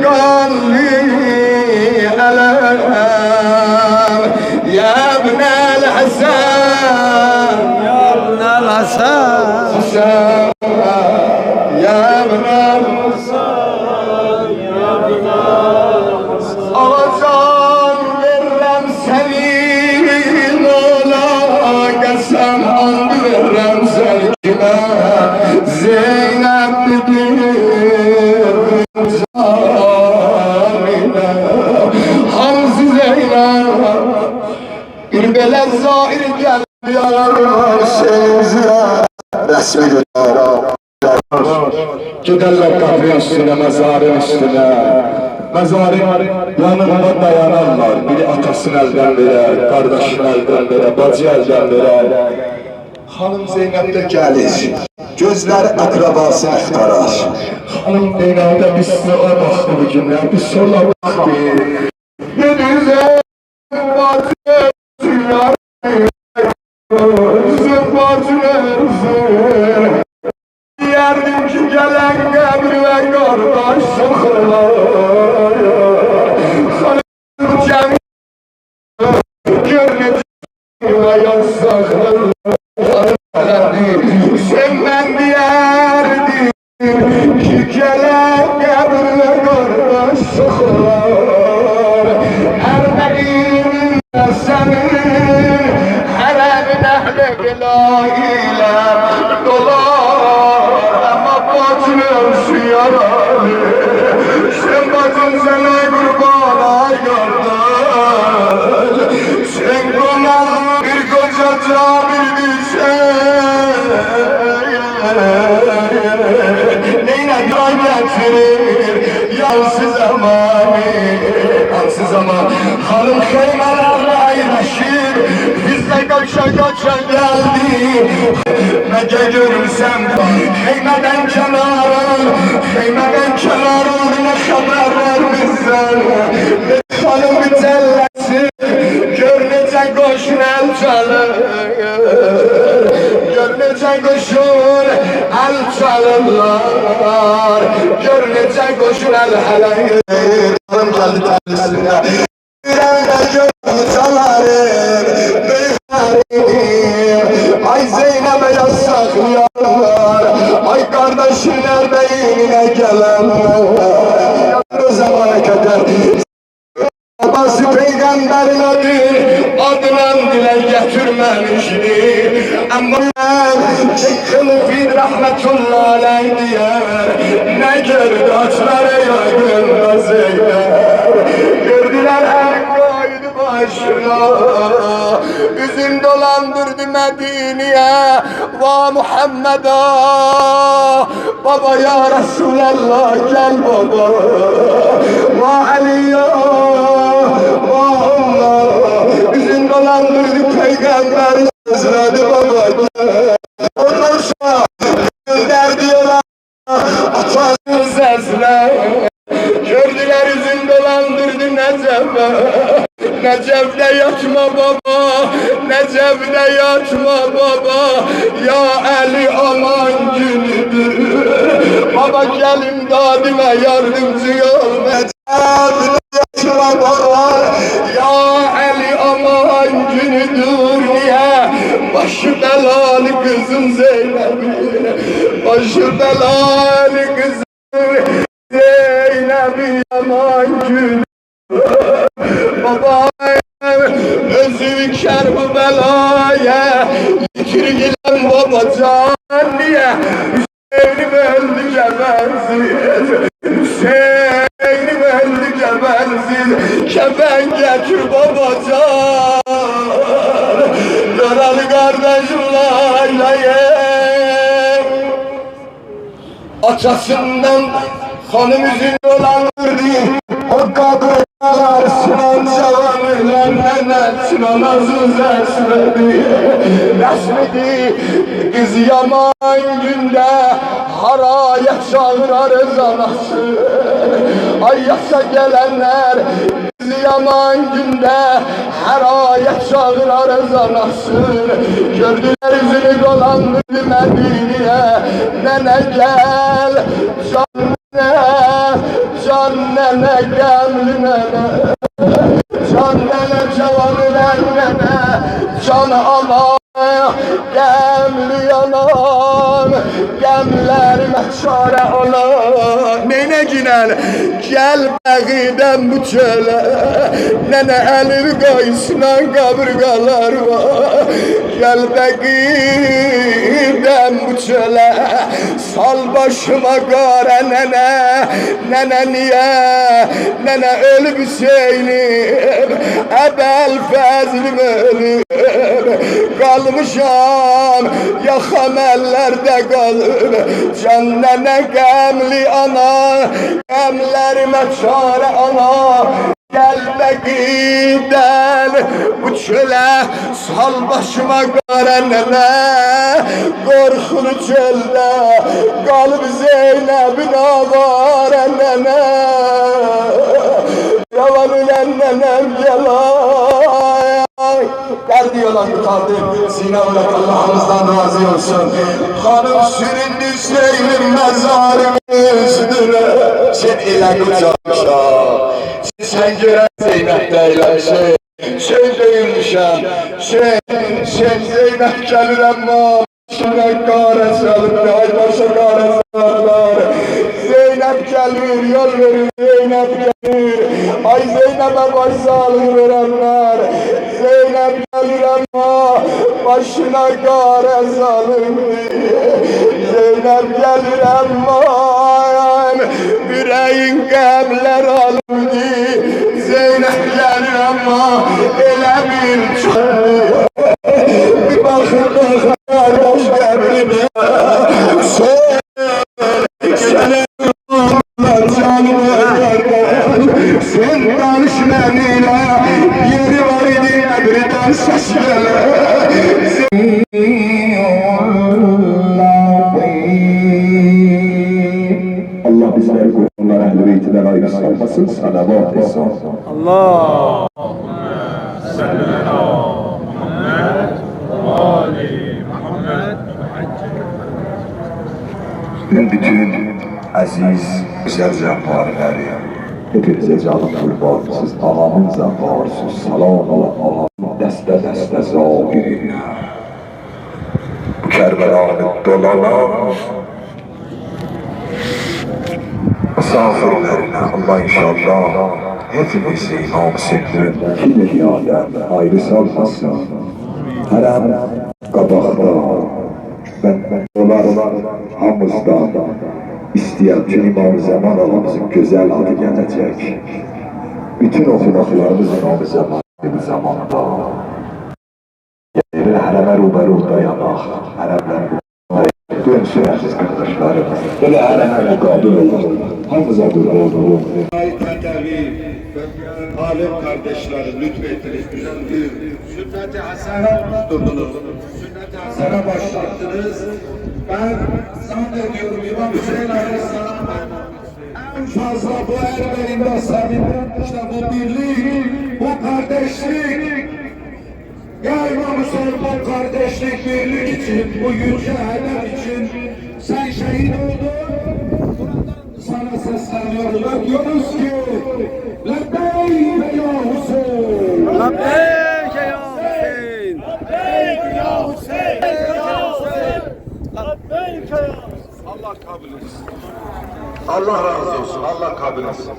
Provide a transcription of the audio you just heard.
قلبي ألم يا ابن الحسن يا ابن الحسن يا ابن الحسن يا ابن الحسن أغزان بالرمسلي مولا قسم عن بالرمسل كما زينب بدير حمز زينب إربل الزائر جل يا سيزا resmi giderler kabrin üstüne, mezarın üstüne. Mezarın yanında dayanarlar. Biri atasını elden verer, kardeşini elden verer, bacı elden verer. Hanım Zeynep de gelir, gözler akrabası aktarar. Hanım Zeynep de bir sıra baktı bu günler, bir sola baktı. Denize batı sular, yerdim ki gelen kabri ve kardeş sıkırlar. Hanım cem görünecek ve yansaklar. Sen ben diyerdim ki gelen kabri ve kardeş sıkırlar. Ermeni'nin senin heremin ehli bilayla dolar ama bacın şu yaralı. Sen bacın sana kurbana kardeş. Sen konağı bir koca cabir düşer. Neyine gray getirir yansız zamanı. Yansız zaman hanım kıymalarla ayraşır. Bizle kaça kaça geldi. Mece görürsem heymeden kenar oldu ne haber vermişsen. Hanım bir tellesi görünecek koşun el çalır. Görünecek koşun el çalırlar. Görünecek koşun el hele. Hanım geldi tellesine. Yüreğine gönül çalarım. Ay Zeynep'e yasaklıyorlar. Ay kardeşler beynine gelenler. O zamana kadar babası peygamberin adına dile getirmemişti. Ama Kılıfid rahmetullahi aleyh diyer. Ne gördü açlara yaygın Zeynep. Gördüler her koydu başına. Üzüm dolandırdı Medine'ye. Va Muhammed'a. Baba ya Resulallah gel baba. Va Ali'ya. Va Allah. Üzüm dolandırdı peygamber. Sözledi baba. Ondan sonra gözler diyorlar. Atasın sesle. Gördüler üzüm dolandırdı Necep'e. Necep'te yatma baba, Necep'te yatma baba. Ya Ali aman günüdür. Baba gel imdadime yardımcı ol. Necep'te yatma baba. Ya Ali aman günüdür niye? Başı belalı kızım Zeynep'i. Başı belalı kızım Zeynep'i aman günüdür. Baba özü ker bu belaya yitirgilen babacan diye Hüseyin'im öldü gebersiz. Hüseyin'im öldü gebersiz. Kefen getir babacan. Yaralı kardeşim laylayım. Açasından hanım üzüm dolandırdı. O kadınlar Sinan Cavan'la Sinan Aziz esmedi. Resmedi kız yaman günde haraya çağırar zanası. Ay yasa gelenler Yaman günde her ayet çağırar zanasın. Gördüler yüzünü dolandı Medine'ye. Nene gel can nene, can nene gemli nene. Can nene cavanı ver nene, can ana gemli yanan. Gemlerime çare olan. Neyine ginen gel bəğidem bu çöle. Nene elir qayısından qaburqalar var. Gel bəğidem bu çöle. Sal başıma qara nene. Nene niye? Nene ölüb Hüseynim. Əbəl fəzlim ölüb. Qalmışam yaxam əllərdə qalıb. Can nene qəmli ana, qəmlərimə çare ana. Gel bəğidəm bu çölə, sal başıma qara nene. Qorxulu çöldə qalıb Zeynəbin avara nene. Yalan ilə nenem gel ay. Derdi yalan tutardım, Sine olarak Allah'ımızdan razı olsun. Hanım süründü Hüseyin'in mezarının üstüne. Sen ile kucaklaşa, sen gören Zeynep deyleşe. Sen değilmişem, sen Zeynep gelir ama başına kare salıp, ay başa kare salıplar. Zeynep gelir, yol verir, Zeynep gelir. Ay Zeynep'e baş sağlığı verenler. Zeynep gelir ama başına kare salıp. Zeynep gelir ama yüreğin qəmlər alındı. Zeynep gelir ama elə bir bir bakır kardeş qəbrine. Sen danış mənimlə, yeri var idi əbridən səs gələr. Allah bizleri kurbanlar ehl-i beytinden ayrı salmasın, salavat etsin. Allahümme salli ala Muhammed ve ali Muhammed. Bütün aziz, güzel zəvvarləri, hepinize canım kurbansız, ağamın zəvvarsız, salam ala ağamın dəstə zahirine. Bu Kərbəlanı dolanan misafirlerine Allah inşallah hepimizi İmam Hüseyin'in kimyadan ayrı salmasın. Hərəm qabaqda, ben onlar hamımızdan istəyəm ki, İmam Zaman ağamızın gözəl adı gələcək. Bütün oxumaqlarımız İmam Zaman bir zamanda. Yəni, hərəmə rubəru dayanaq, hərəmlər dönsün əziz qardaşlarımız. Belə hərəmə müqabil olur. Hamıza qurban olur. Tedavi ve alim kardeşlerim lütfettiniz, bir sünnet-i hasene durdunuz. Sünnet-i hasene başlattınız. Ben zannediyorum İmam Hüseyin Aleyhisselam'ın en fazla bu Ermeni'nde sevilen işte bu birlik, bu kardeşlik. Ya İmam Hüseyin bu kardeşlik, birlik için, bu yüce hedef için sen şehit oldun. Sana sesleniyoruz ve diyoruz ki Lebbeyk ya Hüseyin! Lebbeyk ya Hüseyin! Lebbeyk ya Hüseyin! Lebbeyk ya! Allah kabul etsin. Allah razı olsun. Allah kabul etsin.